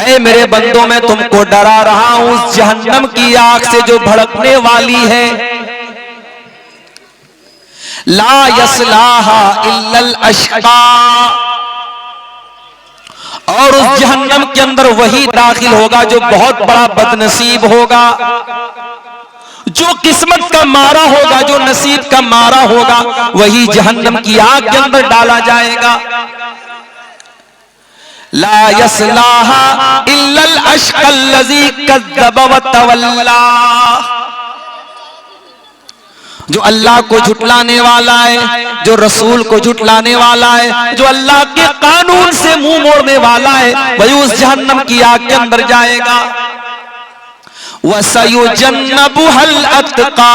ऐ मेरे बंदों, मैं तुमको डरा रहा हूं उस जहन्नम की आग से जो भड़कने वाली है। ला यस्लाहा इल्लल अशका, और उस जहन्नम के अंदर वही दाखिल होगा जो बहुत बड़ा बदनसीब होगा, जो किस्मत का मारा होगा, जो नसीब का मारा होगा, वही जहन्नम की आग के अंदर डाला जाएगा। ला यस्लाहा इल्लल अशक़ल्लज़ी कज़्ज़ब व तवल्ला, जो अल्लाह को झुटलाने वाला है, जो रसूल को झुटलाने वाला है, जो अल्लाह के कानून से मुंह मोड़ने वाला है, वही उस जहन्नम की आग के अंदर जाएगा। वसयुजन्नबुहल अत्क़ा,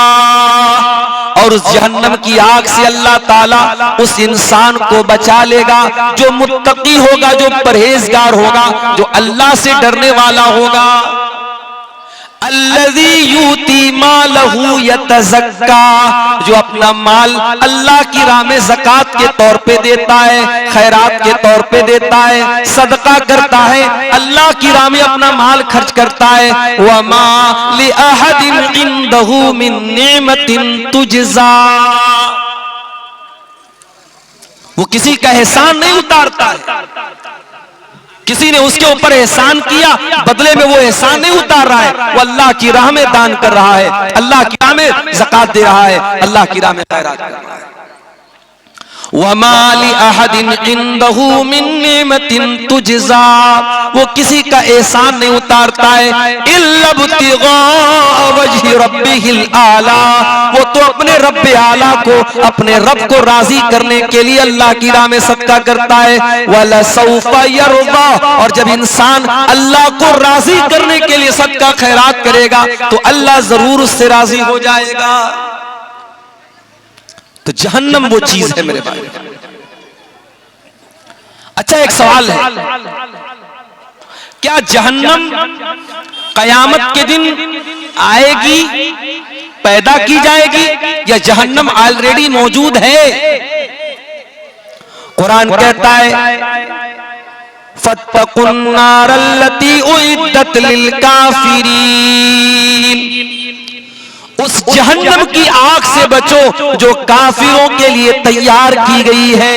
और उस जहन्नम की आग से अल्लाह ताला उस इंसान को बचा लेगा जो मुत्तकी होगा, जो परहेजगार होगा, जो अल्लाह से डरने वाला होगा। अल्लज़ी यूती मालहू यतज़क्का, जो अपना माल अल्लाह की राह में ज़कात के तौर पे देता है, खैरात के तौर पे देता है, सदका करता है, अल्लाह की राह में अपना माल खर्च करता है। वमा लिअहदिन इंदहू मिन निअमतिन तुजज़ा, वो किसी का एहसान नहीं उतारता है। किसी ने उसके ऊपर एहसान किया, बदले में वो एहसान नहीं उतार रहा है, वो अल्लाह की राह में दान कर रहा है, अल्लाह की राह में ज़कात दे रहा है, अल्लाह की राह में खैरात कर रहा है। वमा लिअहदिन इंदहू मिन निअमतिन तुजज़ा, वो किसी का एहसान नहीं उतारता है। इल्ला इब्तिगा वजहि रब्बिहिल आला, वो तो अपने रब्बे आला को, अपने रब को राजी करने के लिए अल्लाह की राह में सदका करता है। वला सौफा यरदा, और जब इंसान अल्लाह को राजी करने के लिए सदका खैरात करेगा तो अल्लाह जरूर उससे राजी हो जाएगा। तो जहन्नम वो चीज है मेरे भाई। अच्छा, एक सवाल है, क्या जहन्नम कयामत के दिन आएगी, पैदा की जाएगी, या जहन्नम ऑलरेडी मौजूद है? कुरान कहता है फत्तकुन नारल्लती उइद्दत लिल काफिरीन, उस जहन्नम की आग से बचो जो काफिरों के लिए तैयार की गई है।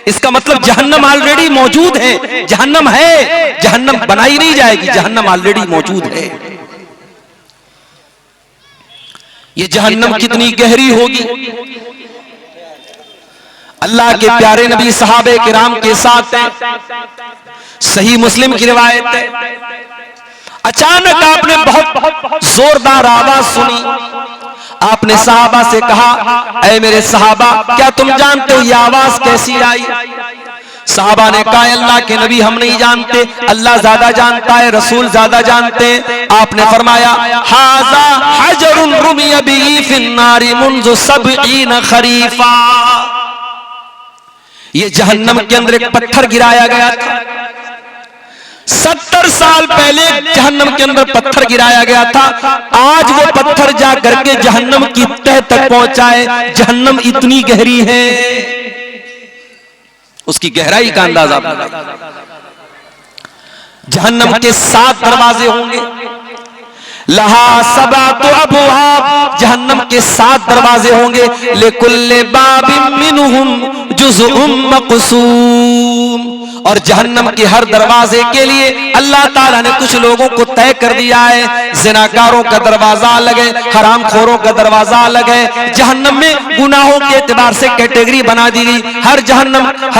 इसका मतलब जहन्नम ऑलरेडी मौजूद है, जहन्नम है, जहन्नम बनाई नहीं जाएगी, जहन्नम ऑलरेडी मौजूद है। ये जहन्नम कितनी गहरी होगी? अल्लाह के प्यारे नबी सहाबे किराम के साथ है, सही मुस्लिम की रिवायत है, अचानक आपने बहुत जोरदार आवाज सुनी। आपने सहाबा से कहा, ऐ मेरे सहाबा, क्या तुम जानते हो ये आवाज कैसी आई? सहाबा ने कहा, अल्लाह के नबी हम नहीं जानते, अल्लाह ज्यादा जानता है, रसूल ज्यादा जानते हैं। आपने फरमाया, हाजा हजरुन रुमिया बिही फिन्नारी मुंज़ु सबईन खरीफा, ये जहन्नम के अंदर एक पत्थर गिराया गया था। 70 साल पहले जहन्नम के अंदर पत्थर गिराया गया था। आज वो पत्थर जा करके जहन्नम की तह तक पहुंचा है। जहन्नम इतनी गहरी है, उसकी गहराई का अंदाजा आप लगाइए। जहन्नम के 7 दरवाजे होंगे, लहा सबातु अबवाब, जहन्नम के 7 दरवाजे होंगे। लिकुल्लि बाबिन मिनहुम जुज़उम मक़सूम, और जहन्नम के हर दरवाजे के लिए अल्लाह ताला ने कुछ लोगों को तय कर दिया है। जिनाकारों का दरवाजा अलग है, हरामखोरों का दरवाजा अलग है। जहन्नम में गुनाहों के एतबार से कैटेगरी बना दी गई। हर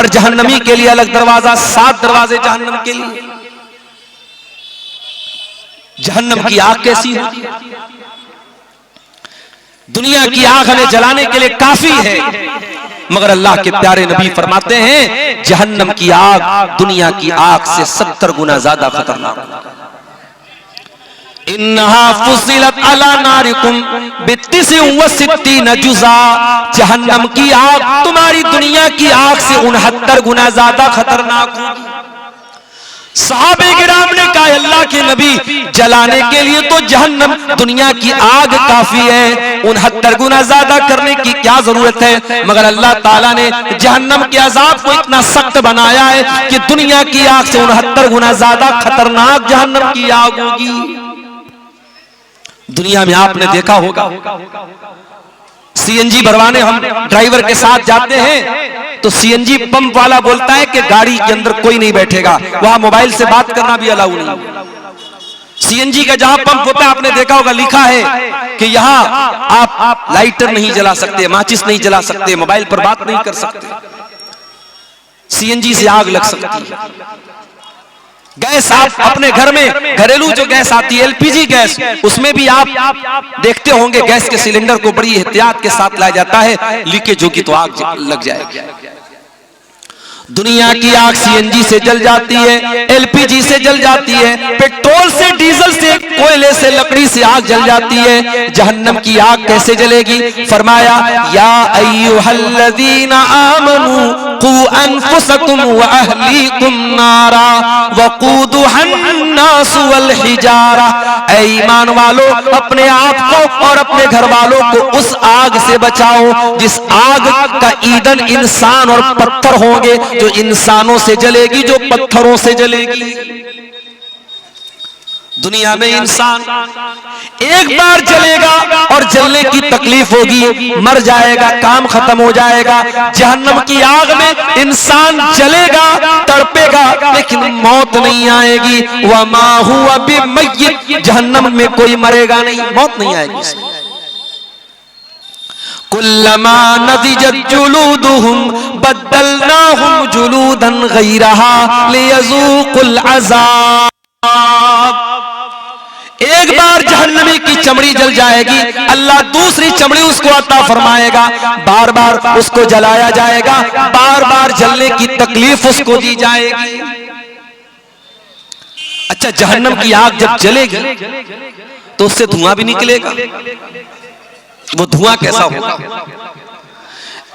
जहन्नमी के लिए अलग दरवाजा, 7 दरवाजे जहन्नम के लिए। जहन्नम की आग कैसी होती है? दुनिया की आग हमें जलाने के लिए काफी है, मगर अल्लाह के प्यारे नबी फरमाते हैं जहन्नम की आग दुनिया की आग से 70 गुना ज्यादा खतरनाक। इन्नहा फुसिलत अला नारिकुम बित्तिसिन व सित्तीन जुज़ा, जहन्नम की आग तुम्हारी दुनिया की आग से 69 गुना ज्यादा खतरनाक होगी। सहाबे किराम ने कहा अल्लाह के नबी, जलाने के लिए तो जहन्नम दुनिया की आग काफी है, 69 गुना ज्यादा करने की क्या जरूरत है। मगर अल्लाह ताला ने जहन्नम के अजाब को इतना सख्त बनाया है कि दुनिया की आग से 69 गुना ज्यादा खतरनाक जहन्नम की आग होगी। दुनिया में आपने देखा होगा सीएनजी भरवाने हम ड्राइवर के साथ जाते हैं तो सीएनजी पंप वाला बोलता है कि गाड़ी के अंदर कोई नहीं बैठेगा, वहां मोबाइल से बात करना भी अलाउ नहीं। सीएनजी का जहां पंप होता है आपने देखा होगा लिखा है कि यहां आप लाइटर नहीं जला सकते, माचिस नहीं जला सकते, मोबाइल पर बात नहीं कर सकते, सीएनजी से आग लग सकती है। गैस आप अपने घर में घरेलू जो गैस आती है एलपीजी गैस, उसमें भी आप देखते होंगे गैस के सिलेंडर को बड़ी एहतियात के साथ लाया जाता है, लीकेज होगी तो आग लग जाएगी। दुनिया की आग सीएनजी से जल जाती है, एलपीजी से जल जाती है, पेट्रोल से, डीजल से, कोयले से, लकड़ी से आग जल जाती है। जहन्नम की आग कैसे जलेगी? फरमाया या अय्युहल्लज़ीना आमनू कू अनफुसकुम व अहलीकुम नारा वक़ूदुहन्नास वल हिजारा। ऐ ईमान वालों, अपने आप को और अपने घर वालों को उस आग से बचाओ जिस आग का ईंधन इंसान और पत्थर होंगे, जो इंसानों से जलेगी, जो पत्थरों से जलेगी। दुनिया में इंसान एक बार जलेगा और जलने की तकलीफ होगी, मर जाएगा, काम खत्म हो जाएगा। जहन्नम की आग में इंसान जलेगा, तड़पेगा, लेकिन मौत नहीं आएगी। वमा हुवा बिमय्यित, जहन्नम में कोई मरेगा नहीं, मौत नहीं आएगी। कुल्लमा नदिजत जुलूदुहुम बद्दलनाहुम जुलूदन गैरहा लियज़ूकुल अज़ाब। एक बार जहन्नमी की चमड़ी जल जाएगी, अल्लाह दूसरी चमड़ी उसको अता फरमाएगा, बार बार उसको जलाया जाएगा, बार बार जलने की तकलीफ उसको दी जाएगी। अच्छा, जहन्नम की आग जब जलेगी तो उससे धुआं भी निकलेगा। वो धुआं कैसा होगा?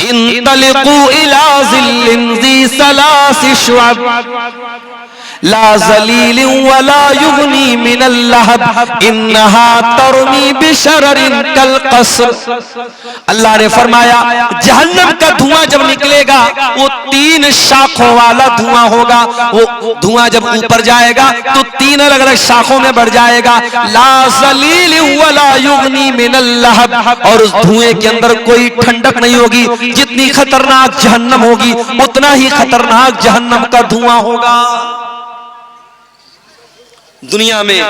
इंतलिकू इला ज़िल्लिन ज़ी सलासि शुअब ला ज़लील वला युगनी मिनल लहब इन्नहा तरमी बिशररिन कल क़स्र। अल्लाह ने फरमाया जहन्नम का धुआं जब निकलेगा वो 3 शाखों वाला धुआं होगा। वो धुआं जब ऊपर जाएगा तो 3 अलग अलग शाखों में बढ़ जाएगा। ला ज़लील वला युगनी मिनल लहब, और उस धुएं के अंदर कोई ठंडक नहीं होगी। जितनी खतरनाक जहन्नम होगी उतना ही खतरनाक जहन्नम का धुआं होगा। दुनिया में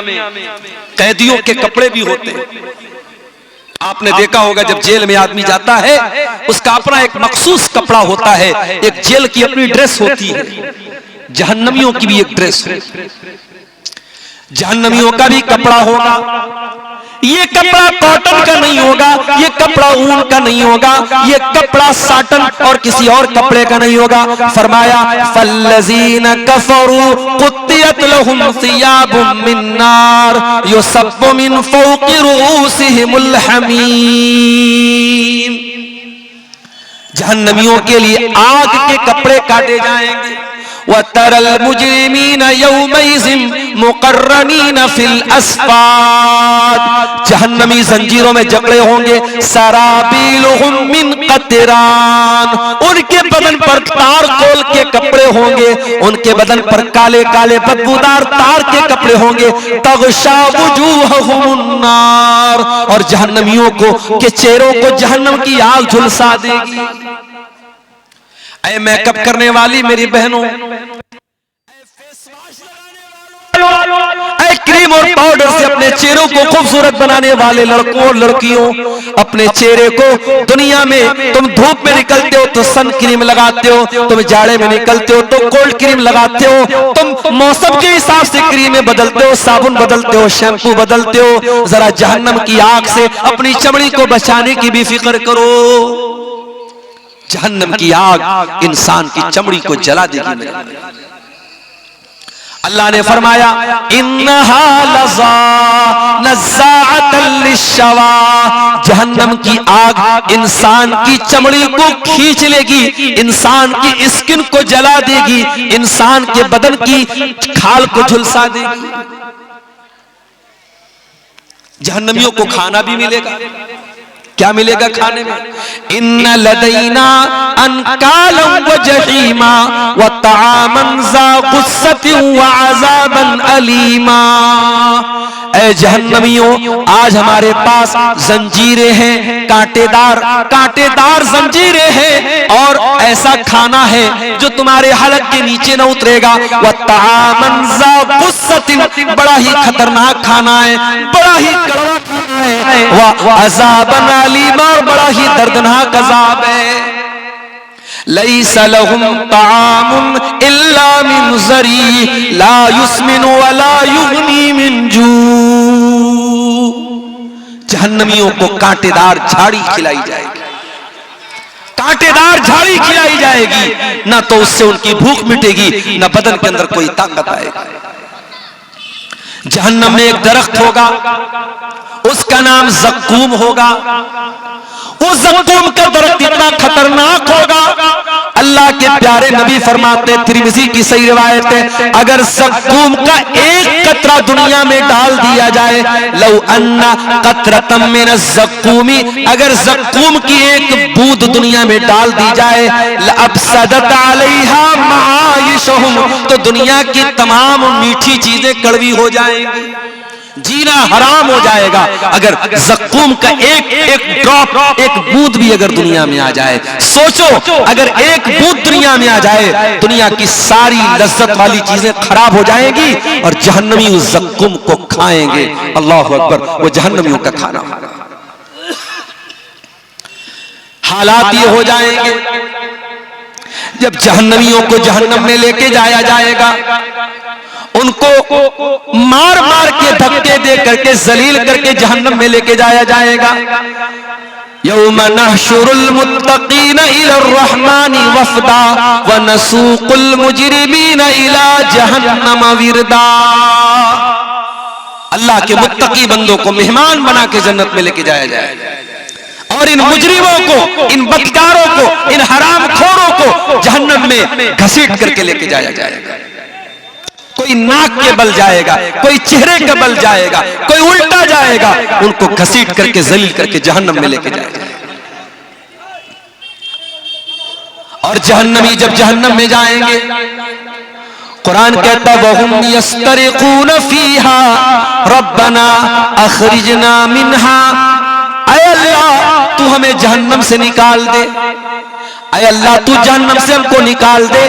कैदियों के कपड़े भी होते हैं। आपने देखा होगा जब जेल में आदमी जाता है उसका अपना एक मखसूस कपड़ा होता है, एक जेल की अपनी ड्रेस होती है। जहन्नमियों की भी एक ड्रेस है, जहन्नमियों का भी कपड़ा होगा। ये कपड़ा कॉटन का नहीं होगा, ये कपड़ा ऊन का नहीं होगा, ये कपड़ा साटन और किसी और कपड़े का नहीं होगा। फरमाया फल्लज़ीना कफरू कुत्तियत लहुम सियाबुम मिन नार युसब्बु मिन फौक़ि रुऊसिहिमुल हमीम। जहन्नमियों के लिए आग के कपड़े काटे जाएंगे। वतरल मुजरिमीन यौमइज़िन मुक़र्रनीन फिल अस्फ़ाद, जहन्नमी जंजीरों में जकड़े होंगे। सराबीलुहुम मिन क़तरान, उनके बदन पर तार कोल के कपड़े होंगे, उनके बदन पर काले काले बदबूदार तार के कपड़े होंगे। तग़शा वुजूहहुमुन नार, और जहन्नमियों को के चेहरों को जहन्नम की आग झुलसा देगी। ऐ मेकअप करने वाली मेरी बहनों, ऐ क्रीम और पाउडर से अपने चेहरों को खूबसूरत बनाने वाले लड़कों और लड़कियों, अपने चेहरे को दुनिया में तुम धूप में निकलते हो तो सन क्रीम लगाते हो, तुम जाड़े में निकलते हो तो कोल्ड क्रीम लगाते हो, तुम मौसम के हिसाब से क्रीमें बदलते हो, साबुन बदलते हो, शैम्पू बदलते हो। जरा जहन्नम की आग से अपनी चमड़ी को बचाने की भी फिक्र करो। जहन्नम की आग इंसान की चमड़ी को जला देगी। अल्लाह ने फरमाया इन्नहा लज़ा नज़्ज़ाअतन लिश्शवा, जहन्नम की आग इंसान की चमड़ी को खींच लेगी, इंसान की स्किन को जला देगी, इंसान के बदन की खाल को झुलसा देगी। जहन्नमियों को खाना भी मिलेगा। क्या मिलेगा खाने में? इन्ना लदैना अनकालन व जहीमा व तामन ज़ा गुस्सतिन व अज़ाबन अलीमा। ऐ जहन्नमियों, आज हमारे पास जंजीरें हैं, कांटेदार जंजीरें हैं, और ऐसा खाना है जो तुम्हारे हलक के नीचे न उतरेगा। व तामन ज़ा गुस्सतिन, बड़ा ही खतरनाक खाना है, बड़ा ही कड़वा खाना है। व अज़ाबन अलीमा, और बड़ा ही दर्दनाक अज़ाब है। लैसा लहुम तामुन इल्ला मिन ज़री ला युस्मिनु व ला युगनी मिन जू। जहन्नमियों को कांटेदार झाड़ी खिलाई जाएगी, कांटेदार झाड़ी खिलाई जाएगी, ना तो उससे उनकी भूख मिटेगी, ना बदन के अंदर कोई ताकत आएगी। जहन्नम में एक दरख्त होगा, उसका नाम ज़क्कूम होगा। वो ज़क्कूम का दरख्त इतना खतरनाक होगा, अल्लाह के प्यारे नबी फरमाते, तिरमिज़ी की सही रिवायत है, अगर ज़क्कूम का एक कतरा दुनिया में डाल दिया जाए, लौ अन्ना कतरतम मिन ज़क्कूमी, अगर ज़क्कूम की एक बूंद दुनिया में डाल दी जाए, लअफ़सदत अलैहा मआइशहुम, तो दुनिया की तमाम मीठी चीजें कड़वी हो जाएंगी, जीना हराम हो जाएगा। अगर ज़क्कूम का एक ड्रॉप, एक बूंद भी अगर दुनिया में आ जाए, सोचो अगर एक बूंद दुनिया में आ जाए, दुनिया की सारी लज्जत वाली चीजें खराब हो जाएंगी और जहन्नमी उस ज़क्कूम को खाएंगे। अल्लाहु अकबर, वो जहन्नमियों का खाना होगा। हालात ये हो जाएंगे जब जहन्नमियों को जहन्नम में लेके जाया जाएगा, उनको मार मार के धक्के दे करके जलील करके जहन्नम में लेके जाया जाएगा। यौम नहशुरुल मुत्तकीन इलर रहमानी वफदा व नसूकुल मुजरिमीन इला जहन्नम विरदा। अल्लाह के मुत्तकी बंदों को मेहमान बना के जन्नत में लेके जाया जाएगा, और इन मुजरिमों को, इन बदकारों को, इन हरामखोरों को जहन्नम में घसीट करके लेके जाया जाएगा। कोई नाक के बल जाएगा, कोई चेहरे के बल जाएगा, कोई उल्टा जाएगा, उनको घसीट करके जलील करके जहन्नम में लेके जाएगा। और जहन्नमी जब जहन्नम में जाएंगे, कुरान कहता वहुम यस्तरिकून फीहा रब्बना अखरिजना मिन्हा, ऐ अल्लाह तू हमें जहन्नम से निकाल दे, ऐ अल्लाह तू जहन्नम से हमको निकाल दे।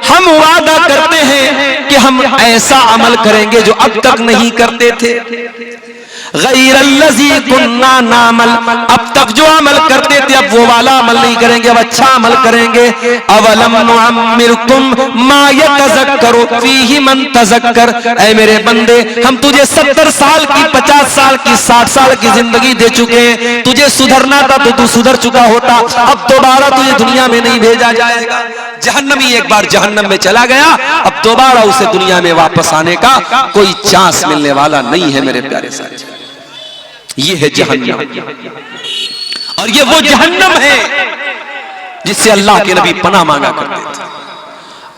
हम वादा करते हैं कि हम ऐसा अमल करेंगे जो अब तक नहीं करते थे। गैरल्लज़ी कुन्ना नामल, अब तक जो अमल करते थे अब वो वाला अमल नहीं करेंगे, अब अच्छा अमल करेंगे। अवलम नुअम्मिरकुम मा यतज़क्करु फीहि मन तज़क्कर, ऐ मेरे बंदे हम तुझे 70 साल की, 50 साल की, 60 साल की जिंदगी दे चुके हैं। तुझे सुधरना था तो तू सुधर चुका होता, अब दोबारा तुझे दुनिया में नहीं भेजा जाएगा। जहन्नमी एक बार जहन्नम में चला गया, अब दोबारा उसे दुनिया में वापस आने का कोई चांस मिलने वाला नहीं है मेरे प्यारे साथी। ये है जहन्नम, और ये वो जहन्नम है जिससे अल्लाह के नबी पनाह मांगा करते थे।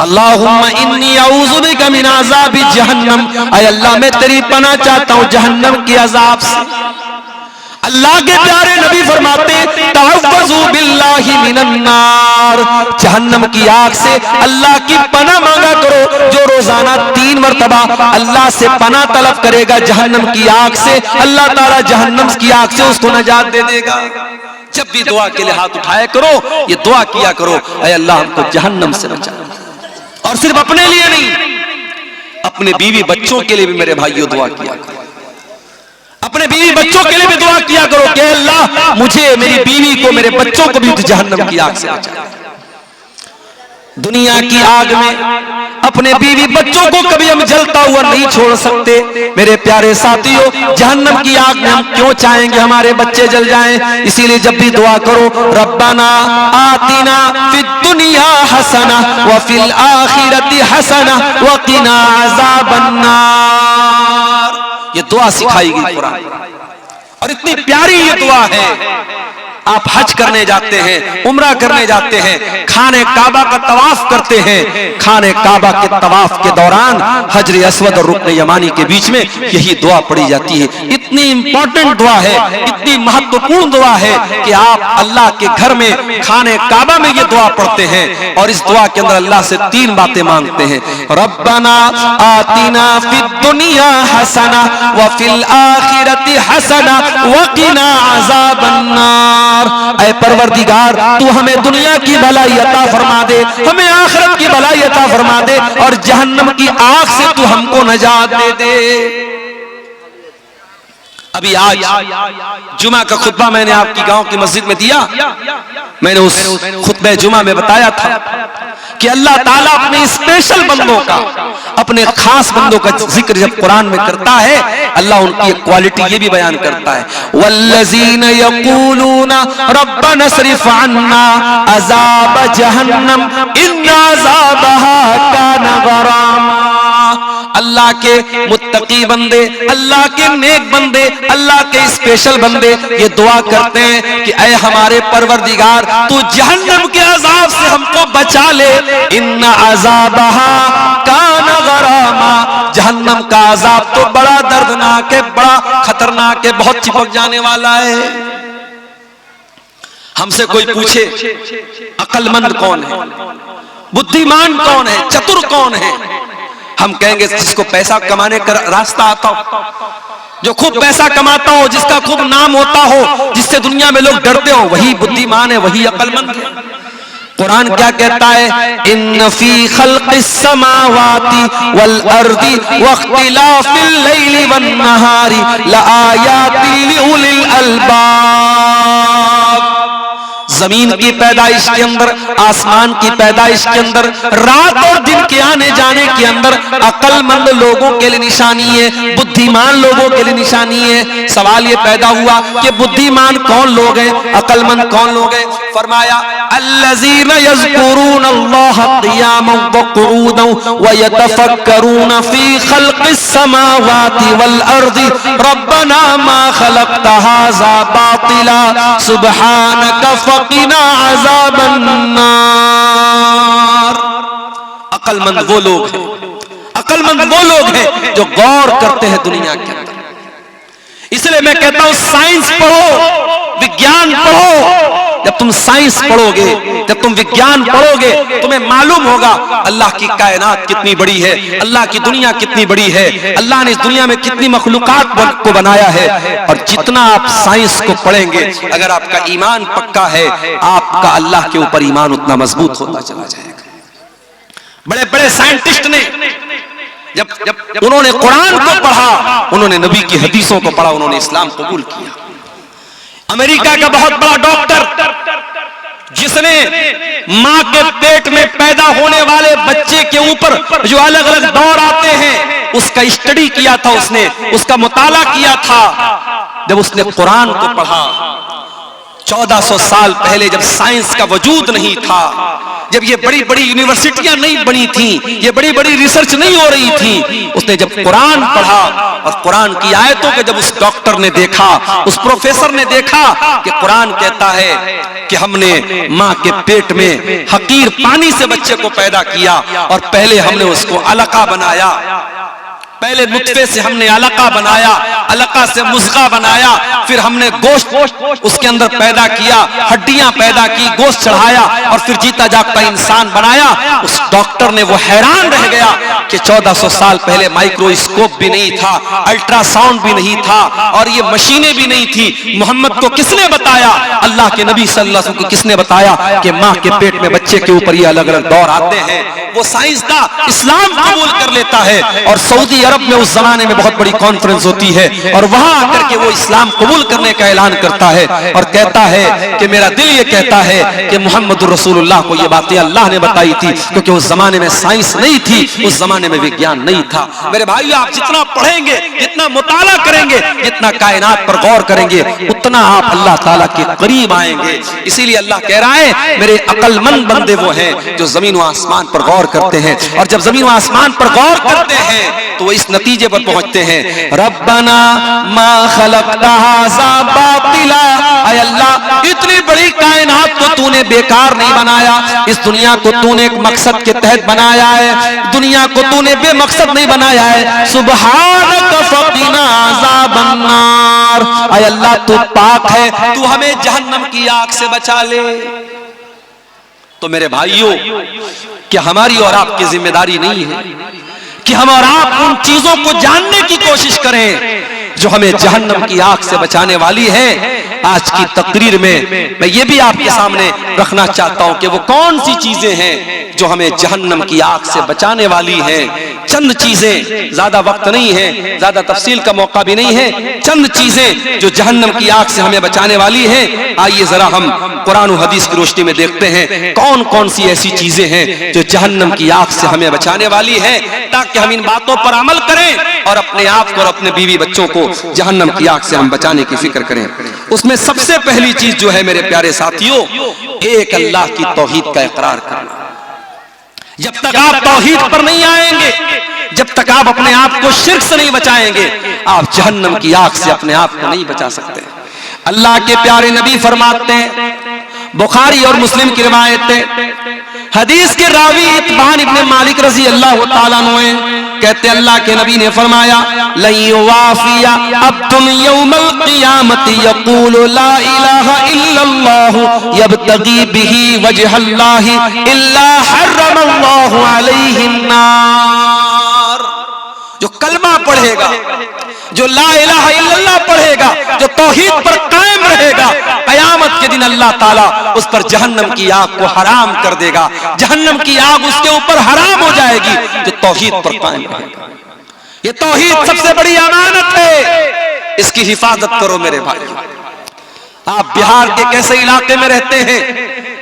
अल्लाहुम्मा इन्नी अऊज़ु बिका मिन अज़ाबि जहन्नम, ऐ अल्लाह मैं तेरी पनाह चाहता हूं जहन्नम के अजाब से। अल्लाह के प्यारे नबी फरमाते तअव्वज़ू बिल्लाहि मिनन नार, जहन्नम की आग से अल्लाह की पनाह मांगा करो। जो रोजाना 3 मरतबा अल्लाह से पनाह तलब करेगा जहन्नम की आग से, अल्लाह ताला जहन्नम की आग से उसको नजात दे देगा। जब भी दुआ के लिए हाथ उठाया करो, ये दुआ किया करो, ऐ अल्लाह हमको जहन्नम से बचा। और सिर्फ अपने लिए नहीं, अपने बीवी बच्चों के लिए भी मेरे भाइयों दुआ किया करो। अपने बीवी बच्चों के लिए भी दुआ किया करो कि अल्लाह मुझे, मेरी बीवी को, मेरे बच्चों को भी जहन्नम की आग से बचा। दुनिया की आग में अपने बीवी बच्चों को कभी हम जलता हुआ नहीं छोड़ सकते। मेरे प्यारे साथियों, जहन्नम की आग में हम क्यों चाहेंगे हमारे बच्चे जल जाएं? इसीलिए जब भी दुआ करो, रब्बना आतिना फिद दुनिया हसना व फिल आखिरति हसना व क़िना अज़ाबन नार। ये दुआ सिखाई गई कुरान, और इतनी प्यारी ये दुआ है। आप हज करने जाते हैं, उम्रा करने जाते हैं, खाने काबा का तवाफ करते हैं, खाने काबा के तवाफ के दौरान हजर अस्वद और रुकन यमानी के बीच में यही दुआ पढ़ी जाती है। इतनी इंपॉर्टेंट दुआ है, इतनी महत्वपूर्ण दुआ है कि आप अल्लाह के घर में खाने काबा में ये दुआ पढ़ते हैं, और इस दुआ के अंदर अल्लाह से 3 बातें मांगते हैं। रब्बना आतिना फिद दुनिया हसना व फिल आखिरति हसना व क़िना अज़ाबन नार। ऐ परवरदिगार, तू हमें दुनिया की भलाई अता फरमा दे, हमें आखिरत की भलाई अता फरमा दे, और जहन्नम की आग से तू हमको नजात दे दे। अभी आज जुमा का खुतबा मैंने आपकी गांव की मस्जिद में दिया। मैंने उस खुतबे जुमा में बताया था कि अल्लाह ताला अपने स्पेशल बंदों का, अपने खास बंदों का जिक्र जब कुरान में करता है, अल्लाह उनकी एक क्वालिटी ये भी बयान करता है, वल्लज़ीना यक़ूलूना रब्बना स्रिफ़ अन्ना अज़ाब जहन्नम इन्ना अज़ाबहा काना गरामा। अल्लाह के मुत्तकी बंदे, अल्लाह के नेक बंदे, अल्लाह के स्पेशल बंदे ये दुआ करते हैं कि ऐ हमारे परवरदिगार, तू जहन्नम के अजाब से हमको बचा ले। इन्ना अज़ाबहा काना गरामा। जहन्नम का अजाब तो बड़ा दर्दनाक है, बड़ा खतरनाक है, बहुत चिपक जाने वाला है। हमसे कोई पूछे अक्लमंद कौन है, बुद्धिमान कौन है, चतुर कौन है, हम कहेंगे जिसको पैसा कमाने का रास्ता आता हो, जो खूब पैसा कमाता हो, जिसका खूब नाम होता हो, जिससे दुनिया में लोग डरते हो, वही बुद्धिमान है, वही अक्लमंद है। कुरान क्या कहता है? इन्न फी खल्क़िस समावाति वल अर्दी वख्तिलाफिल लैली वन नहारी लआयातिन लिउलिल अलबाब। जमीन की पैदाइश के अंदर, आसमान की पैदाइश के अंदर, रात और दिन के आने जाने के अंदर अक्लमंद लोगों के लिए निशानी है, बुद्धिमान लोगों के लिए निशानी है। सवाल ये पैदा हुआ कि बुद्धिमान कौन लोग हैं, अक्लमंद कौन लोग हैं? फरमाया अल्लज़ीना यज़कुरून अल्लाह क़ियामन व क़ुऊदन व यतफ़क्करून फ़ी ख़ल्क़िस समावाति वल अर्दि रब्बना मा ख़लक़्त हाज़ा बातिला सुब्हानक फ़क़िना अज़ाबन नार। अक्लमंद वो लोग हैं, अक्लमंद वो लोग हैं जो गौर करते हैं दुनिया के अंदर। इसलिए मैं कहता हूं साइंस पढ़ो, विज्ञान पढ़ो। जब तुम साइंस पढ़ोगे, जब तुम विज्ञान पढ़ोगे, तुम्हें मालूम होगा अल्लाह की कायनात कितनी बड़ी है, अल्लाह की दुनिया कितनी बड़ी है, अल्लाह ने इस दुनिया में कितनी मखलूकात को बनाया है। और जितना आप साइंस को पढ़ेंगे, अगर आपका ईमान पक्का है, आपका अल्लाह के ऊपर ईमान उतना मजबूत होता चला जाएगा। बड़े बड़े साइंटिस्ट ने जब उन्होंने कुरान को पढ़ा, उन्होंने नबी की हदीसों को पढ़ा, उन्होंने इस्लाम कबूल किया। अमेरिका का बहुत बड़ा डॉक्टर, जिसने मां के पेट में पैदा होने वाले बच्चे के ऊपर जो अलग अलग दौर आते हैं, उसका स्टडी किया था, उसने उसका मुताला किया था। जब उसने कुरान को पढ़ा, 1400 साल पहले, जब साइंस का वजूद नहीं था, जब ये बड़ी बड़ी यूनिवर्सिटियां नहीं बनी थी, ये बड़ी बड़ी रिसर्च नहीं हो रही थी, उसने जब कुरान पढ़ा और कुरान की आयतों को जब उस डॉक्टर ने देखा, उस प्रोफेसर ने देखा कि कुरान कहता है कि हमने मां के पेट में हकीर पानी से बच्चे को पैदा किया, और पहले हमने उसको अलका बनाया, पहले नुत्फे से हमने अलका बनाया, अलका से मुज़गा बनाया, फिर हमने गोश्त उसके अंदर पैदा किया, हड्डियां पैदा की, गोश्त चढ़ाया, और फिर जीता जागता इंसान बनाया। उस डॉक्टर ने वो हैरान रह गया कि 1400 साल पहले माइक्रोस्कोप भी नहीं था, अल्ट्रासाउंड भी नहीं था, और ये मशीनें भी नहीं थी। मोहम्मद को किसने बताया? अल्लाह के नबी सल्लल्लाहु अलैहि वसल्लम को किसने बताया कि मां के पेट में बच्चे के ऊपर ये अलग अलग दौर आते हैं? वो साइंसदान इस्लाम कबूल कर लेता है, और सऊदी अरब अरब में उस जमाने में बहुत बड़ी कॉन्फ्रेंस होती है और वहां आकर के वो इस्लाम कबूल करने का ऐलान करता है और कहता है कि मेरा दिल ये कहता है कि मोहम्मद रसूलुल्लाह को ये बातें अल्लाह ने बताई थी, क्योंकि उस जमाने में साइंस नहीं थी, उस जमाने में विज्ञान नहीं था। मेरे भाइयों, आप जितना पढ़ेंगे, जितना मुताला करेंगे, जितना कायनात पर गौर करेंगे, उतना आप अल्लाह ताला के करीब आएंगे। इसीलिए अल्लाह कह रहा है मेरे अक्लमंद बंदे वो हैं जो जमीन व आसमान पर गौर करते हैं, और जब जमीन व आसमान पर गौर करते हैं तो वो इस नतीजे पर पहुंचते हैं, रब्बना मा खलक़ता हाज़ा बातिला, ऐ अल्लाह इतनी बड़ी कायनात को तूने बेकार नहीं बनाया, इस दुनिया को तूने एक मकसद के तहत बनाया है, दुनिया को तूने बेमकसद नहीं बनाया है। सुब्हानक फ़क़िना अज़ाबन नार, ऐ अल्लाह तू पाक है, तू हमें जहन्नम की आग से बचा ले। तो मेरे भाइयों, क्या हमारी और आपकी जिम्मेदारी नहीं है कि हम और आप उन चीजों को जानने की कोशिश करें जो हमें जहन्नम की आग से बचाने वाली है? आज की तकरीर में मैं ये भी आपके सामने रखना चाहता हूं कि वो कौन सी चीजें हैं जो हमें जहन्नम की आग से बचाने वाली हैं। चंद चीजें, ज्यादा वक्त नहीं है, ज्यादा तफसील का मौका भी नहीं है, चंद चीजें जो जहन्नम की आग से हमें बचाने वाली हैं। आइए जरा हम कुरान और हदीस की रोशनी में देखते हैं कौन कौन सी ऐसी चीजें हैं जो जहन्नम की आग से हमें बचाने वाली है, ताकि हम इन बातों पर अमल करें और अपने आप को और अपने बीवी बच्चों को जहन्नम की आग से हम बचाने की फिक्र करें। उसमें सबसे पहली चीज जो है मेरे प्यारे साथियों, एक अल्लाह की तौहीद का इकरार करना। जब तक आप तौहीद पर नहीं आएंगे, जब तक आप अपने आप को शिर्क से नहीं बचाएंगे, आप जहन्नम की आग से अपने आप को नहीं बचा सकते। अल्लाह के प्यारे नबी फरमाते हैं, बुखारी और मुस्लिम की रिवायत है, हदीस के रावी इत्बान इब्न मालिक रज़ी अल्लाह तआला अन्हु कहते अल्लाह के नबी ने फरमाया, लयुवाफिया अब्दुन यौमल क़ियामति यक़ूलु ला इलाहा इल्लल्लाह यब्तगी बिही वजहल्लाहि इल्ला हर्रमल्लाहु अलैहि अन्नार। जो कलमा पढ़ेगा, जो ला इलाहा इल्लल्लाह पढ़ेगा, जो तौहीद पर कायम रहेगा, क़यामत के दिन अल्लाह ताला उस पर जहन्नम की आग को हराम कर देगा, जहन्नम की आग उसके ऊपर हराम हो जाएगी जो तौहीद पर कायम रहेगा। ये तौहीद सबसे बड़ी अमानत है, इसकी हिफाजत करो मेरे भाई। आप बिहार के कैसे इलाके में रहते हैं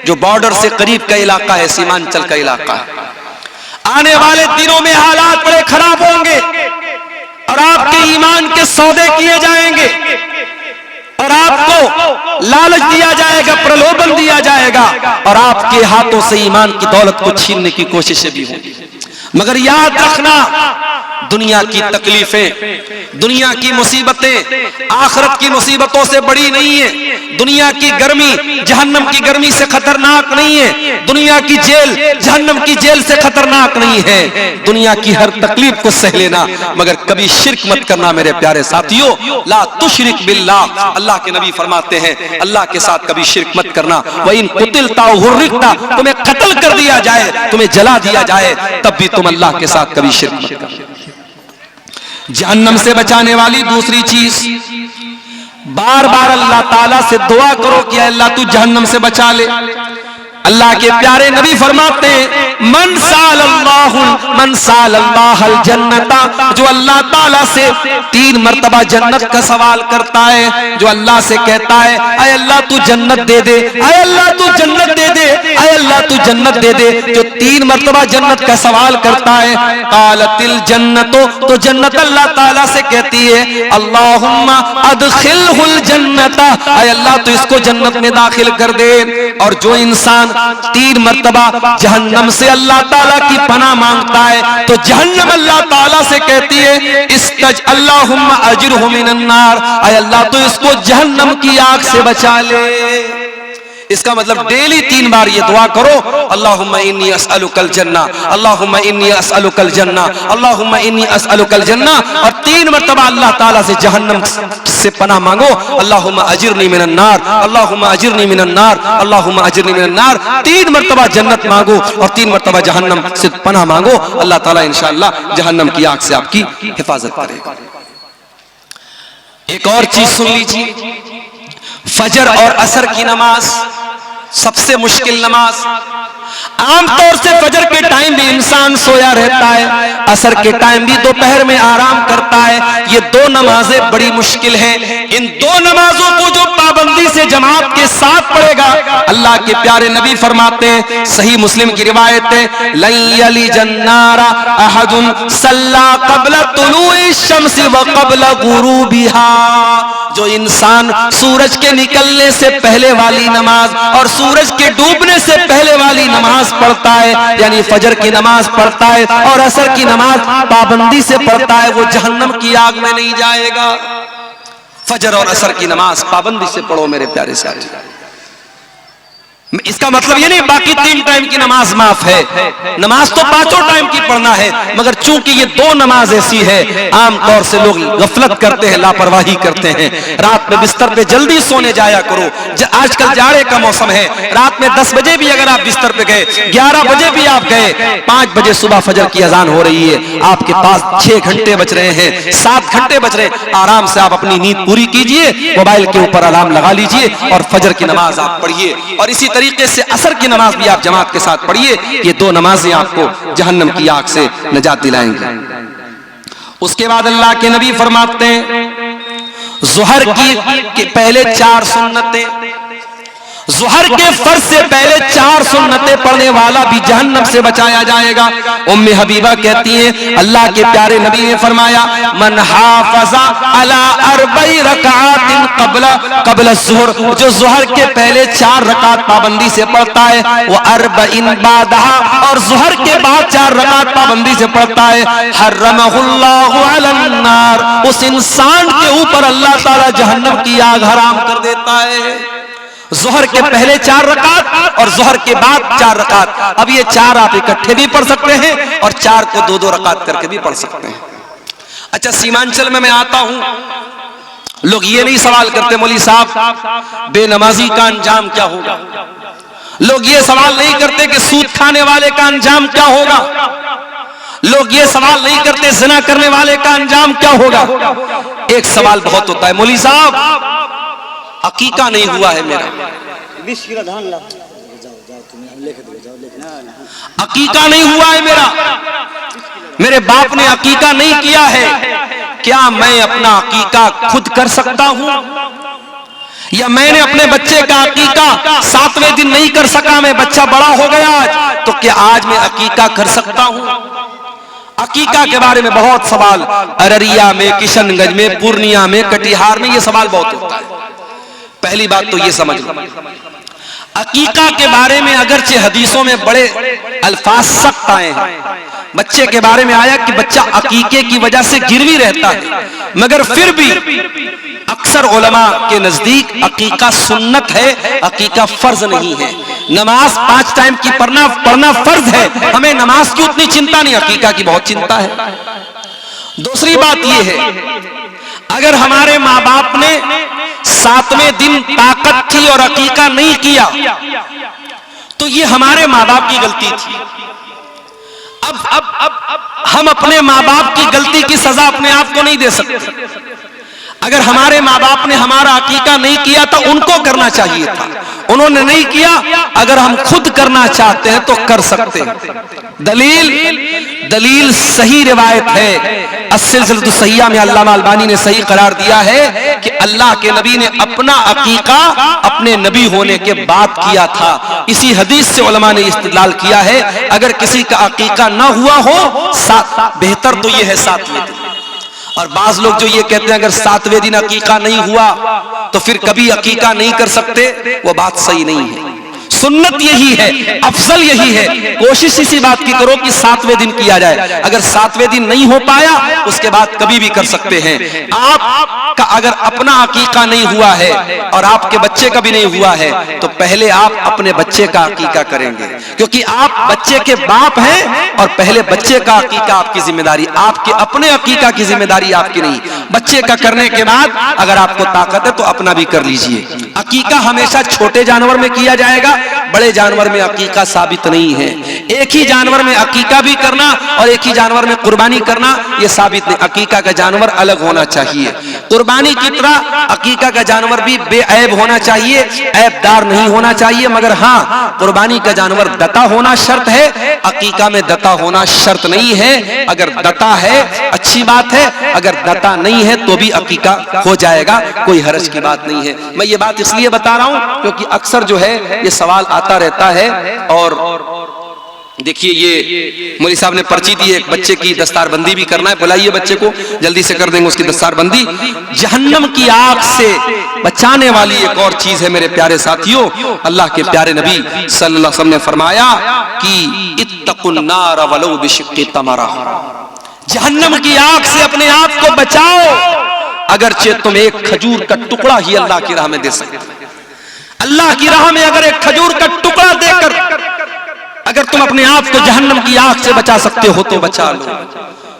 जो बॉर्डर से करीब का इलाका है, सीमांचल का इलाका है। आने वाले दिनों में हालात बड़े खराब होंगे और आपके ईमान के सौदे किए जाएंगे और आपको लालच दिया जाएगा, प्रलोभन दिया जाएगा और आपके हाथों से ईमान की दौलत को छीनने की कोशिशें भी होंगी। मगर याद रखना, दुनिया की तकलीफें, दुनिया की मुसीबतें आखिरत की मुसीबतों से बड़ी नहीं है। दुनिया की गर्मी जहन्नम की गर्मी से खतरनाक नहीं है। दुनिया की जेल जहन्नम की जेल से खतरनाक नहीं है। दुनिया की हर तकलीफ को सह लेना, मगर कभी शिर्क मत करना मेरे प्यारे साथियों। ला तुशरिक बिल्लाह, अल्लाह के नबी फरमाते हैं अल्लाह के साथ कभी शिर्क मत करना। व इन कुतिलता हुर्रिकता, तुम्हें कत्ल कर दिया जाए, तुम्हें जला दिया जाए, तब भी तुम अल्लाह के साथ कभी शिर्क मत करना। जहन्नम से बचाने वाली दूसरी चीज, बार बार अल्लाह ताला से दुआ करो कि अल्लाह तू जहन्नम से बचा ले। अल्लाह के प्यारे नबी फरमाते हैं मन सालल्लाहुल जन्नता, जो अल्लाह ताला से 3 मर्तबा जन्नत का सवाल करता है, जो अल्लाह से कहता है अय अल्लाह तू जन्नत दे दे, अय अल्लाह तू जन्नत दे दे, अय अल्लाह तू जन्नत दे दे, जो 3 मर्तबा जन्नत का सवाल करता है, कालतिल जन्नतो, तो जन्नत अल्लाह ताला से कहती है अल्लाहुम्मा अदखिलहुल जन्नता, अय अल्लाह तू इसको जन्नत में दाखिल कर दे। और जो इंसान 3 मर्तबा जहन्नम से अल्लाह ताला की पनाह मांगता है, तो जहन्नम अल्लाह ताला से कहती है इस्तज अल्लाहुम्मा अजिरहु मिनन नार, ऐ अल्लाह तो इसको जहन्नम की आग से बचा ले। इसका मतलब डेली 3 बार ये दुआ करो, अल्लाहुम्मा इन्नी अस्अलुकल जन्ना, अल्लाहुम्मा इन्नी अस्अलुकल जन्ना, अल्लाहुम्मा इन्नी अस्अलुकल जन्ना, और 3 मर्तबा अल्लाह ताला से जहन्नम से पनाह मांगो, अल्लाहुम्मा अजिरनी मिनन नार, अल्लाहुम्मा अजिरनी मिनन नार, अल्लाहुम्मा अजिरनी मिनन नार। 3 मर्तबा जन्नत मांगो और 3 मर्तबा जहन्नम से पनाह मांगो, अल्लाह ताला इंशाअल्लाह जहन्नम की आग से आपकी हिफाजत करेगा। एक और चीज सुन लीजिए, फजर और असर की नमाज सबसे मुश्किल नमाज। आमतौर से फजर के टाइम भी इंसान सोया रहता है, असर के टाइम भी दोपहर में आराम करता है। ये दो नमाजें बड़ी मुश्किल हैं। इन दो नमाजों को जो पाबंदी से जमात के साथ पढ़ेगा, अल्लाह के प्यारे नबी फरमाते हैं, सही मुस्लिम की रिवायत है, लन यलिजन नारा अहदुन सल्ला क़ब्ल तुलूइ शम्सी व क़ब्ल गुरूबिहा। जो इंसान सूरज के निकलने से पहले वाली नमाज और सूरज के डूबने से पहले वाली नमाज पढ़ता है, यानी फजर की नमाज पढ़ता है और असर की नमाज पाबंदी से पढ़ता है, वो जहन्नम की आग में नहीं जाएगा। फजर और असर की नमाज पाबंदी से पढ़ो मेरे प्यारे साथी। इसका मतलब ये नहीं बाकी 3 टाइम की नमाज माफ है, नमाज तो 5 टाइम की पढ़ना है, मगर चूंकि ये 2 नमाज ऐसी है, आमतौर से लोग गफलत करते हैं, लापरवाही करते हैं। रात में बिस्तर पे जल्दी सोने जाया करो। आजकल जाड़े का मौसम है, रात में 10 बजे भी अगर आप बिस्तर पे गए, 11 बजे भी आप गए, 5 बजे सुबह फजर की अजान हो रही है, आपके पास 6 घंटे बच रहे हैं, 7 घंटे बच रहे, आराम से आप अपनी नींद पूरी कीजिए, मोबाइल के ऊपर अलार्म लगा लीजिए और फजर की नमाज आप पढ़िए। और इसी तरीके से असर की नमाज भी आप जमात के साथ पढ़िए। ये 2 नमाजें आपको जहन्नम की आग से निजात दिलाएंगे। उसके बाद अल्लाह के नबी फरमाते हैं, ज़ुहर की पहले 4 सुन्नतें, ज़ुहर के फर्ज से पहले 4 सुन्नतें पढ़ने वाला भी जहन्नम से बचाया जाएगा। उम्मे हबीबा कहती हैं, अल्लाह के प्यारे नबी ने फरमाया, मन हाफ़ज़ा अला अर्बई रकातिन क़ब्ल ज़ुहर, जो ज़ुहर के पहले 4 रकात पाबंदी से पढ़ता है, वो अर्बईन बादहा, और ज़ुहर के बाद 4 रकात पाबंदी से पढ़ता है, हर्रमहुल्लाहु अलन नार, उस इंसान के ऊपर अल्लाह ताला जहन्नम की आग हराम कर देता है। ज़ुहर के पहले 4 रकात और ज़ुहर के बाद 4 रकात। अब ये 4 आप इकट्ठे भी पढ़ सकते हैं और 4 को 2-2 रकात करके भी पढ़ सकते हैं। अच्छा, सीमांचल में मैं आता हूं, लोग ये नहीं सवाल करते, मौलवी साहब बेनमाजी का अंजाम क्या होगा। लोग ये सवाल नहीं करते कि सूद खाने वाले का अंजाम क्या होगा। लोग ये सवाल नहीं करते ज़िना करने वाले का अंजाम क्या होगा। एक सवाल बहुत होता है, मौलवी साहब अकीका नहीं हुआ है मेरा, अकीका नहीं हुआ है मेरा, मेरे बाप ने अकीका नहीं किया है, क्या मैं अपना अकीका खुद कर सकता हूं? या मैंने अपने बच्चे का अकीका 7वें दिन नहीं कर सका, मैं बच्चा बड़ा हो गया आज, तो क्या आज मैं अकीका कर सकता हूं? अकीका के बारे में बहुत सवाल अररिया में, किशनगंज में, पूर्णिया में, कटिहार में ये सवाल बहुत होता है। पहली बात तो ये समझ लो, अकीका के बारे में अगरचे हदीसों में बड़े अल्फाज सख्त आए हैं। बच्चे के बारे में आया कि बच्चा अकीके की वजह से गिरवी रहता है, मगर फिर भी अक्सर उलमा के नजदीक अकीका सुन्नत है, अकीका फर्ज नहीं है। नमाज 5 टाइम की पढ़ना फर्ज है, हमें नमाज की उतनी चिंता नहीं, अकीका की बहुत चिंता है। दूसरी बात यह है, अगर हमारे माँ बाप ने 7वें दिन ताकत थी और अकीका नहीं किया, तो ये हमारे माँ बाप की गलती थी। अब हम अपने माँ बाप की गलती की सजा अपने आप को नहीं दे सकते। अगर हमारे माँ बाप ने हमारा अकीका नहीं किया तो उनको करना चाहिए था, उन्होंने नहीं किया। अगर हम खुद करना चाहते हैं तो कर सकते हैं। दलील सही रिवायत है, अस्सिलसिलतुस सहीहा में अल्लामा अलबानी ने सही करार दिया है कि अल्लाह के नबी ने अपना अकीका अपने नबी होने के बाद किया था। इसी हदीस से उलमा ने इस्तिदलाल किया है, अगर किसी का अकीका ना हुआ हो, बेहतर तो यह है 7वें दिन। और बाज लोग जो ये कहते हैं अगर 7वें दिन अकीका नहीं हुआ तो फिर कभी अकीका नहीं कर सकते, वो बात सही नहीं है। सुन्नत यही है, अफजल यही है, कोशिश इसी बात की करो कि 7वें दिन किया जाए। अगर 7वें दिन नहीं हो पाया उसके बाद कभी भी कर सकते हैं। आपका अगर अपना अकीका नहीं हुआ है और आपके बच्चे का भी नहीं हुआ है तो पहले आप अपने बच्चे का अकीका करेंगे, क्योंकि आप बच्चे के बाप हैं और पहले बच्चे का अकीका आपकी जिम्मेदारी, आपके अपने अकीका की जिम्मेदारी आपकी नहीं। बच्चे का करने के बाद अगर आपको ताकत है तो अपना भी कर लीजिए। अकीका हमेशा छोटे जानवर में किया जाएगा, बड़े जानवर में अकीका साबित नहीं है। एक ही जानवर में अकीका भी करना और एक ही जानवर में कुर्बानी करना यह साबित नहीं। अकीका का जानवर अलग होना चाहिए, कुर्बानी की तरह अकीका का जानवर भी बेऐब होना चाहिए, ऐबदार नहीं होना चाहिए। मगर हाँ, कुर्बानी का जानवर दता होना शर्त है, अकीका में दता होना शर्त नहीं है। अगर दता है अच्छी बात है, अगर दता नहीं है तो भी अकीका हो जाएगा, कोई हरज की बात नहीं है। मैं ये बात इसलिए बता रहा हूं क्योंकि अक्सर जो है ये सवाल आता रहता है। और देखिए, ये मौलवी साहब ने पर्ची दी है, एक बच्चे की दस्तारबंदी भी करना है, बुलाइए बच्चे को, जल्दी से कर देंगे उसकी दस्तारबंदी। जहन्नम की आग से बचाने वाली एक और चीज है मेरे प्यारे साथियों। अल्लाह के प्यारे नबी सल्लल्लाहु अलैहि वसल्लम ने फरमाया कि इत्तकुन नार वलौ बिशिक्कि तमरा, जहन्नम की आग से अपने आप को बचाओ, अगरचे तुम एक खजूर का टुकड़ा ही अल्लाह की राह में दे सकते। अल्लाह की राह में अगर एक खजूर का टुकड़ा देकर अगर तुम अपने आप को जहन्नम की आग से बचा सकते हो तो बचा लो।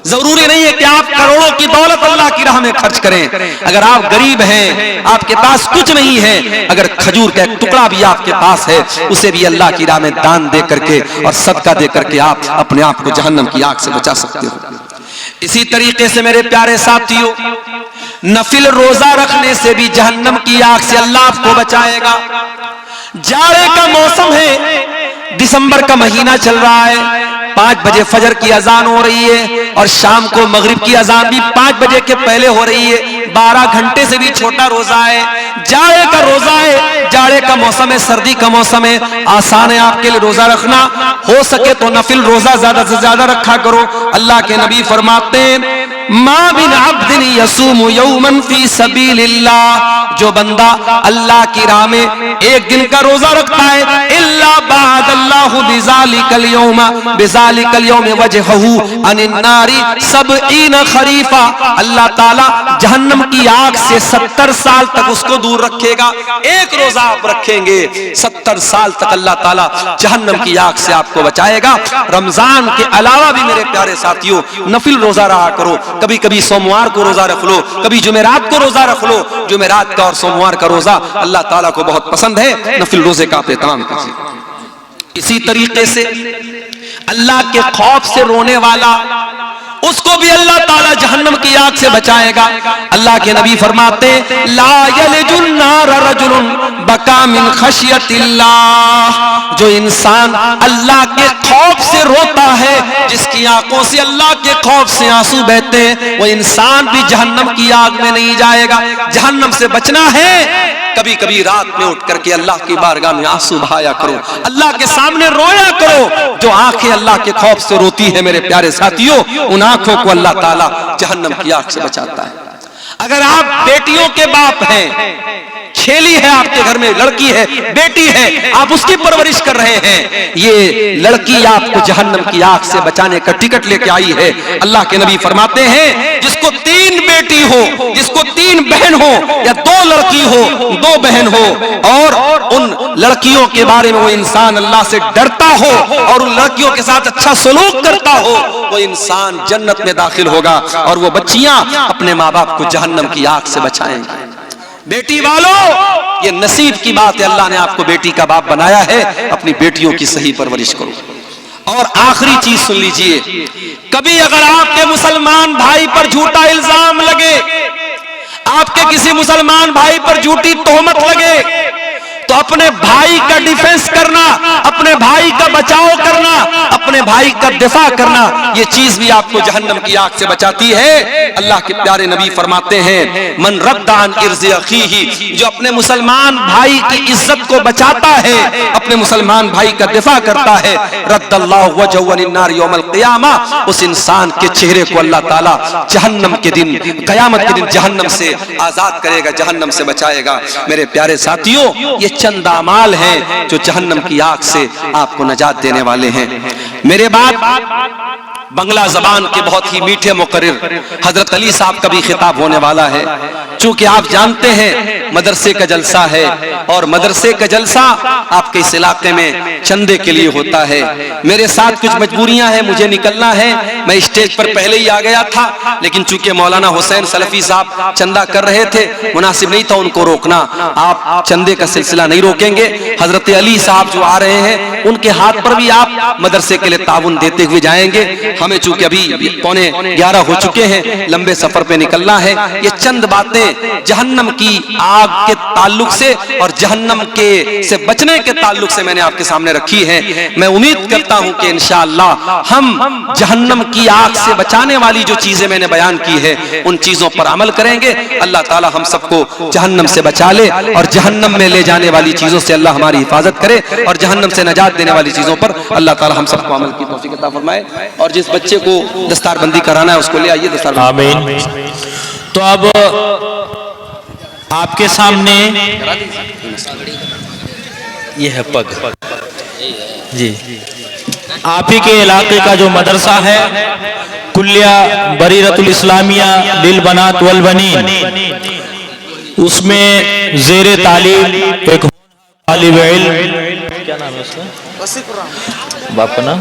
जरूरी नहीं है कि आप करोड़ों की दौलत अल्लाह की राह में खर्च करें। अगर आप गरीब हैं, आपके पास कुछ नहीं है, अगर खजूर का एक टुकड़ा भी आपके पास है, उसे भी अल्लाह की राह में दान दे करके और सदका दे करके आप अपने आप को जहन्नम की आग से बचा सकते हो। इसी तरीके से मेरे प्यारे साथियों, नफिल रोजा रखने से भी जहन्नम की आग से अल्लाह आपको बचाएगा। जाड़े का मौसम है, दिसंबर का महीना चल रहा है, 5 बजे फजर की अजान हो रही है और शाम को मगरिब की अजान भी 5 बजे के पहले हो रही है। 12 घंटे से भी छोटा रोजा है, जाड़े का रोजा है, जाड़े का मौसम है, सर्दी का मौसम है, आसान है आपके लिए रोजा रखना। हो सके तो नफिल रोजा ज्यादा से ज्यादा रखा करो। अल्लाह के नबी फरमाते हैं, मा बिन अब्दिन यसूमु यौमन फी सबीलिल्लाह, जो बंदा अल्लाह की राह में एक दिन का रोजा रखता है, इल्ला बादल्लाहु बिजालिकल यौम बिजालिकल यौम वजहहु अनिन नारी 70 खरीफा, अल्लाह ताला जहन्नम की आग से 70 साल तक उसको दूर रखेगा। एक रोजा आप रखेंगे, 70 साल तक अल्लाह ताला जहन्नम की आग से आपको बचाएगा। रमजान के अलावा भी मेरे प्यारे साथियों नफिल रोजा रहा करो। कभी कभी सोमवार को रोजा रख लो, कभी जुमेरात को रोजा रख लो। जुमेरात का और सोमवार का रोजा अल्लाह ताला को बहुत पसंद है, नफिल रोजे का आप एहतराम कीजिए। इसी तरीके से अल्लाह के खौफ से रोने वाला, उसको भी अल्लाह ताला जहन्नम की आग से बचाएगा। अल्लाह के नबी फरमाते, ला यलिजुन नार रजुलुन बका मिन खशियतिल्लाह, जो इंसान अल्लाह के खौफ से रोता है, जिसकी आंखों से अल्लाह के खौफ से आंसू बहते हैं, वो इंसान भी जहन्नम की आग में नहीं जाएगा। जहन्नम से बचना है, कभी कभी रात में उठ करके अल्लाह की बारगाह में आंसू बहाया करो, अल्लाह के सामने रोया करो। जो आंखें अल्लाह के खौफ से रोती है मेरे प्यारे साथियों, उन आंखों को अल्लाह ताला जहन्नम की आग से बचाता है। अगर आप बेटियों के बाप हैं, खेली है आपके घर में, लड़की है, बेटी है, आप उसकी परवरिश कर रहे हैं, ये लड़की आपको जहन्नम की आग से बचाने का टिकट लेके आई है। अल्लाह के नबी फरमाते हैं, जिसको 3 बेटी हो, जिसको 3 बहन हो, या 2 लड़की हो, 2 बहन हो, और उन लड़कियों के बारे में वो इंसान अल्लाह से डरता हो और उन लड़कियों के साथ अच्छा सलूक करता हो, वो इंसान जन्नत में दाखिल होगा और वो बच्चियां अपने माँ बाप को जहन्नम की आग से बचाएंगी। बेटी वालों, ये नसीब की बात है, अल्लाह ने आपको बेटी का बाप बनाया है, अपनी बेटियों की सही परवरिश करो। और आखिरी चीज सुन लीजिए, कभी अगर आपके मुसलमान भाई पर झूठा इल्जाम लगे, आपके किसी मुसलमान भाई पर झूठी तोहमत लगे, तो अपने भाई का डिफेंस करना, अपने भाई का बचाव करना, अपने भाई का दिफा करना, ये चीज भी आपको जहन्नम की आग से बचाती है। अल्लाह के प्यारे नबी फरमाते हैं, मन रद्दा अन इर्ज़ अखीही, जो अपने मुसलमान भाई की इज्जत को बचाता है, अपने मुसलमान भाई का दिफा करता है, रद्दल्लाहु वजहहु अनिन नार यौमल क़ियामा, उस इंसान के चेहरे को अल्लाह ताला जहन्नम के दिन, क़यामत के दिन जहन्नम से आजाद करेगा, जहन्नम से बचाएगा। मेरे प्यारे साथियों, ये चंद अमाल हैं जो जहन्नम की आग से आपको नजात देने वाले हैं। मेरे बाद बंगला जबान के बहुत ही मीठे मुकर्रिर हजरत अली साहब का भी खिताब होने वाला है। चूंकि आप जानते हैं मदरसे का जलसा है और मदरसे का जलसा आपके इस इलाके में चंदे के लिए होता है। मेरे साथ कुछ मजबूरियां हैं, मुझे निकलना है। मैं स्टेज पर पहले ही आ गया था, लेकिन चूंकि मौलाना हुसैन सलफी साहब चंदा कर रहे थे, मुनासिब नहीं था उनको रोकना। आप चंदे का सिलसिला नहीं रोकेंगे। हजरत अली साहब जो आ रहे हैं उनके हाथ पर भी आप मदरसे के लिए ताउन देते हुए जाएंगे। हमें चूंकि अभी 11:15 हो चुके हैं, लंबे सफर पे निकलना है। ये चंद बातें जहन्नम की आग के ताल्लुक से और जहन्नम के से बचने के ताल्लुक से मैंने आपके सामने रखी है। मैं उम्मीद करता हूं कि इंशाअल्लाह हम जहन्नम की आग से बचाने वाली जो चीजें मैंने बयान की है उन चीजों पर अमल करेंगे। अल्लाह ताला हम सबको जहन्नम से बचा ले और जहन्नम में ले जाने वाली चीजों से अल्लाह हमारी हिफाजत करे और जहन्नम से नजात देने वाली चीजों पर अल्लाह ताला हम सबको अमल की तौफीक अता फरमाए। और जिस बच्चे को दस्तारबंदी कराना है उसको ले आइए दस्तारबंदी। आमीन। तो अब आपके सामने ये है पग जी, आप ही के इलाके का जो मदरसा है कुल्लिया बरीरतुल इस्लामिया लिल बनात वल बनीन, उसमें ज़ेरे तालीम एक तालिब इल्म, क्या नाम है उसका, बाप का नाम